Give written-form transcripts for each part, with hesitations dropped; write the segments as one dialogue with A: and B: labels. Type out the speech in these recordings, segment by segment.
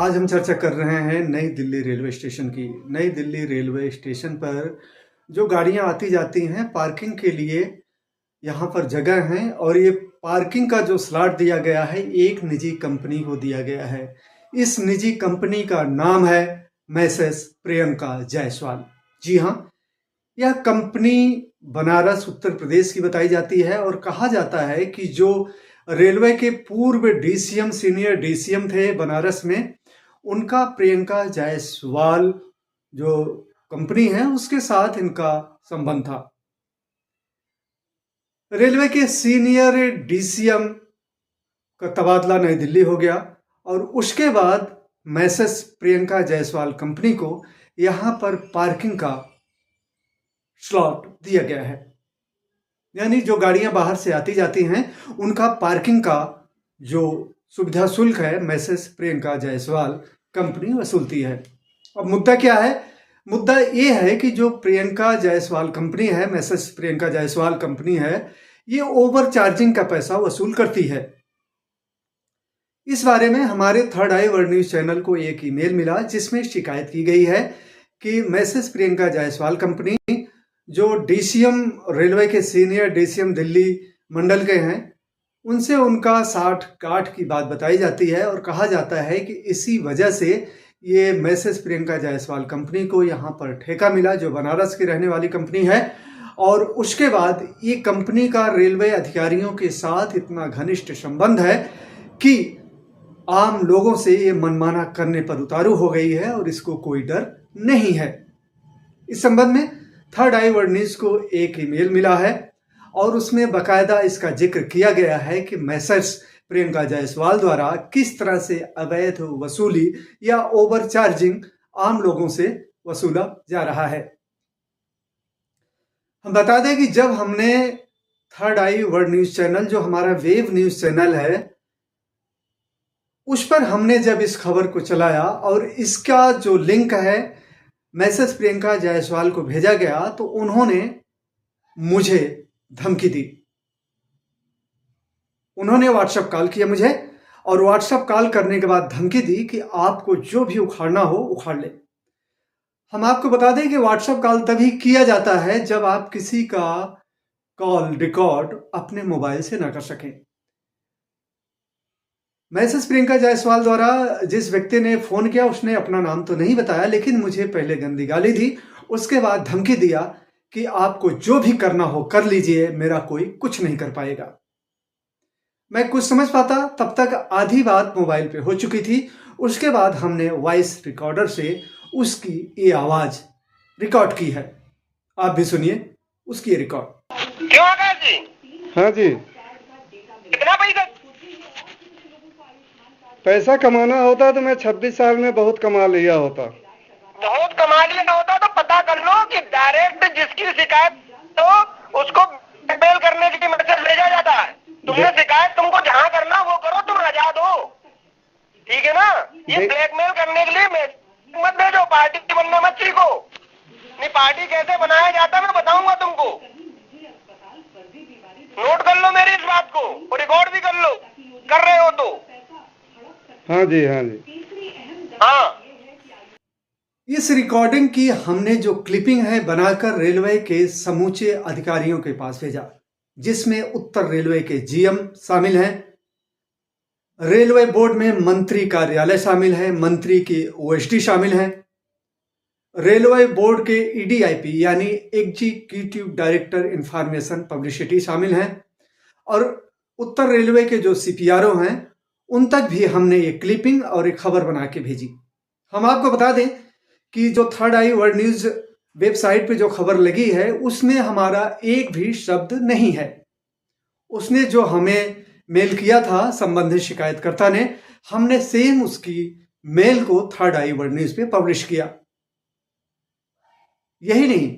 A: आज हम चर्चा कर रहे हैं नई दिल्ली रेलवे स्टेशन की। नई दिल्ली रेलवे स्टेशन पर जो गाड़ियां आती जाती हैं पार्किंग के लिए यहाँ पर जगह है और ये पार्किंग का जो स्लॉट दिया गया है एक निजी कंपनी को दिया गया है। इस निजी कंपनी का नाम है मैसेस प्रियंका जायसवाल। जी हाँ, यह कंपनी बनारस उत्तर प्रदेश की बताई जाती है और कहा जाता है कि जो रेलवे के पूर्व डीसीएम सीनियर डीसीएम थे बनारस में, उनका प्रियंका जायसवाल जो कंपनी है उसके साथ इनका संबंध था। रेलवे के सीनियर डीसीएम का तबादला नई दिल्ली हो गया और उसके बाद मैसेस प्रियंका जायसवाल कंपनी को यहां पर पार्किंग का स्लॉट दिया गया है। यानी जो गाड़ियां बाहर से आती जाती हैं उनका पार्किंग का जो सुविधा शुल्क है मैसेस प्रियंका जायसवाल कंपनी वसूलती है। अब मुद्दा क्या है? मुद्दा ये है कि जो प्रियंका जायसवाल कंपनी है, मैसेस प्रियंका जायसवाल कंपनी है, ये ओवर चार्जिंग का पैसा वसूल करती है। इस बारे में हमारे थर्ड आई वर्ल्ड न्यूज चैनल को एक ईमेल मिला जिसमें शिकायत की गई है कि मैसेस प्रियंका जायसवाल कंपनी जो डीसीएम रेलवे के सीनियर डीसीएम दिल्ली मंडल के हैं उनसे उनका 60 काठ की बात बताई जाती है और कहा जाता है कि इसी वजह से ये मैसेस प्रियंका जायसवाल कंपनी को यहाँ पर ठेका मिला जो बनारस की रहने वाली कंपनी है। और उसके बाद ये कंपनी का रेलवे अधिकारियों के साथ इतना घनिष्ठ संबंध है कि आम लोगों से ये मनमाना करने पर उतारू हो गई है और इसको कोई डर नहीं है। इस संबंध में थर्ड आई वर्ल्ड न्यूज को एक ईमेल मिला है और उसमें बकायदा इसका जिक्र किया गया है कि मैसेस प्रियंका जायसवाल द्वारा किस तरह से अवैध वसूली या ओवर चार्जिंग आम लोगों से वसूला जा रहा है। हम बता दें कि जब हमने थर्ड आई वर्ल्ड न्यूज चैनल जो हमारा वेब न्यूज चैनल है उस पर हमने जब इस खबर को चलाया और इसका जो लिंक है मैसेस प्रियंका जायसवाल को भेजा गया तो उन्होंने मुझे धमकी दी। उन्होंने व्हाट्सएप कॉल किया मुझे और व्हाट्सएप कॉल करने के बाद धमकी दी कि आपको जो भी उखाड़ना हो उखाड़ ले। हम आपको बता दें कि व्हाट्सएप कॉल तभी किया जाता है जब आप किसी का कॉल रिकॉर्ड अपने मोबाइल से ना कर सकें। मैसेस प्रियंका जायसवाल द्वारा जिस व्यक्ति ने फोन किया उसने अपना नाम तो नहीं बताया, लेकिन मुझे पहले गंदी गाली दी, उसके बाद धमकी दिया कि आपको जो भी करना हो कर लीजिए, मेरा कोई कुछ नहीं कर पाएगा। मैं कुछ समझ पाता तब तक आधी बात मोबाइल पे हो चुकी थी। उसके बाद हमने वॉइस रिकॉर्डर से उसकी ये आवाज रिकॉर्ड की है। आप भी सुनिए उसकी ये रिकॉर्ड।
B: क्यों आकाश जी?
C: हाँ जी,
B: कितना
C: पैसा कमाना होता तो मैं 26 साल में बहुत कमा लिया होता।
B: बहुत कमा लिया होता तो पता कर लो कि डायरेक्ट जिसकी शिकायत तो उसको ब्लैकमेल करने के लिए मैसेज भेजा जाता है। तुमने शिकायत तुमको जहां करना वो करो, तुम आजाद हो, ठीक है ना? ये ब्लैकमेल करने के लिए मैसेज मत भेजो, पार्टी बनना मत सीखो। नहीं, पार्टी कैसे बनाया जाता मैं बताऊंगा तुमको। नोट कर लो मेरी इस बात को और रिकॉर्ड भी कर लो, कर रहे हो तो।
C: हाँ जी, हाँ जी,
B: हाँ,
A: इस रिकॉर्डिंग की हमने जो क्लिपिंग है बनाकर रेलवे के समूचे अधिकारियों के पास भेजा, जिसमें उत्तर रेलवे के जीएम शामिल हैं, रेलवे बोर्ड में मंत्री कार्यालय शामिल है, मंत्री की ओएसडी शामिल है, रेलवे बोर्ड के ईडीआईपी यानी एग्जीक्यूटिव डायरेक्टर इंफॉर्मेशन पब्लिसिटी शामिल हैं और उत्तर रेलवे के जो सीपीआरओ हैं उन तक भी हमने ये क्लिपिंग और एक खबर बना के भेजी। हम आपको बता दें कि जो थर्ड आई वर्ल्ड न्यूज वेबसाइट पे जो खबर लगी है उसमें हमारा एक भी शब्द नहीं है। उसने जो हमें मेल किया था संबंधित शिकायतकर्ता ने, हमने सेम उसकी मेल को थर्ड आई वर्ल्ड न्यूज पे पब्लिश किया। यही नहीं,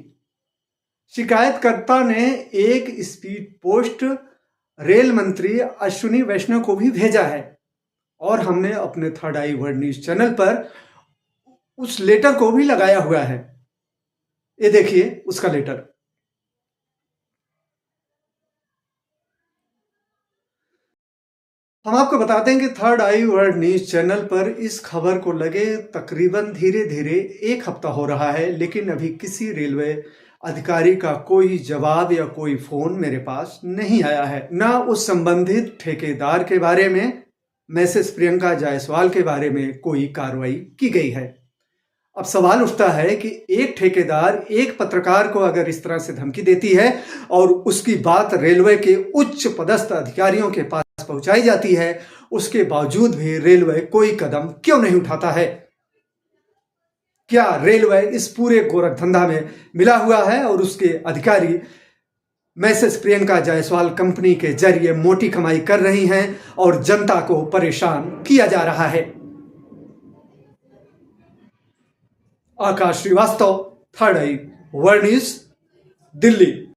A: शिकायतकर्ता ने एक स्पीड पोस्ट रेल मंत्री अश्विनी वैष्णव को भी भेजा है और हमने अपने थर्ड आई वर्ल्ड न्यूज चैनल पर उस लेटर को भी लगाया हुआ है। ये देखिए उसका लेटर। हम आपको बताते हैं कि थर्ड आई वर्ल्ड न्यूज चैनल पर इस खबर को लगे तकरीबन धीरे धीरे 1 हफ्ता हो रहा है, लेकिन अभी किसी रेलवे अधिकारी का कोई जवाब या कोई फोन मेरे पास नहीं आया है। ना उस संबंधित ठेकेदार के बारे में, मैसेज प्रियंका जायसवाल के बारे में कोई कार्रवाई की गई है। अब सवाल उठता है कि एक ठेकेदार एक पत्रकार को अगर इस तरह से धमकी देती है और उसकी बात रेलवे के उच्च पदस्थ अधिकारियों के पास पहुंचाई जाती है, उसके बावजूद भी रेलवे कोई कदम क्यों नहीं उठाता है? क्या रेलवे इस पूरे गोरखधंधा में मिला हुआ है और उसके अधिकारी मैसेज प्रियंका जायसवाल कंपनी के जरिए मोटी कमाई कर रही हैं और जनता को परेशान किया जा रहा है? आकाश श्रीवास्तव, थर्ड आई वर्ल्ड न्यूज, दिल्ली।